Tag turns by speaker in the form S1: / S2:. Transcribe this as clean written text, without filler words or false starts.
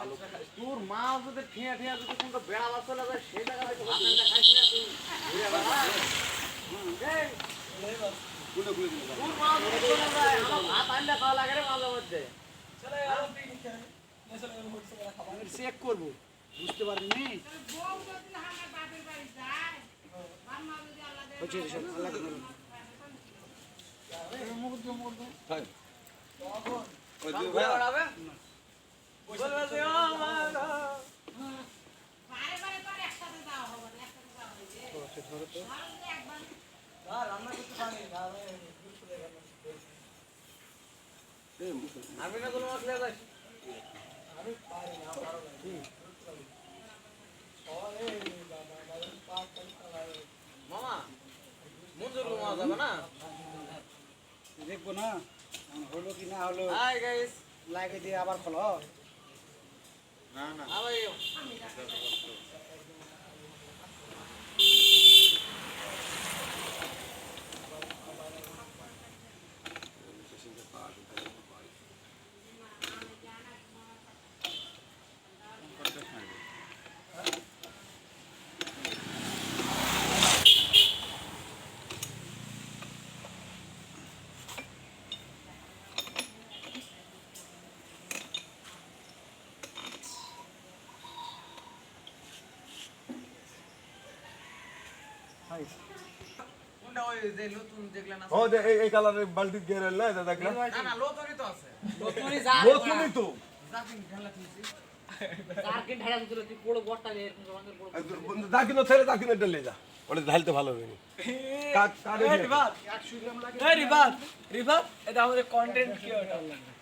S1: তোর মা যদি ঠিয়া ঠিয়া যদি কোনটা বেড়া বাস চলে যায় সেই জায়গা হয়তো ভাতটা খাইস না তুই ঘুরে বেড়া এই গুলো গুলো তোর মা যদি চলে যায় আমার ভাত আনলে খাওয়া লাগে রে মাঝে মধ্যে চলে আর তুই খাই না চলে হচ্ছে না খাবার চেক করব বুঝতে পারবি নি বউ যদি আমার বাপের বাড়ি যায় বাবা যদি আল্লাহ দেয় হচ্ছে সব আল্লাহ করে মুখ দে তাই তখন ওই দুই ভাই আড়াবে বলবে যে আমার বারে বারে তো একসাথে যাওয়া হবে না একসাথে যাওয়া হবে তো ধরো তো একবার না রান্না করতে পারি না আমি না কোনো মশলা যাই আমি পারি না পারো না ঠিক ওরে বাবা বাবা পাক করে মামা মঞ্জুর মামা যাবে না দেখবো না হলো কি না হলো হাই গাইস লাইক দিয়ে আবার খোলো না না আবার কোনটা ওই যে নতুন দেখলা না ও এই কালারের বালতি গেরেল না এটা দেখলা না না লোতরি তো আছে লোতরি যা লোতরি তো জাকিন ঢালা তুইছি জাকিন ঢালা তুই তুই বড় বড়টা নিয়ে এরকম রঙের বড় জাকিন ছেড়ে জাকিন ঢেলে যা ওটা ঢালতে ভালো হবে কাট কাট রিবাত 100 গ্রাম লাগে রিবাত রিবাত এটা আমাদের কন্টেন্ট ক্রিয়েটর লাগে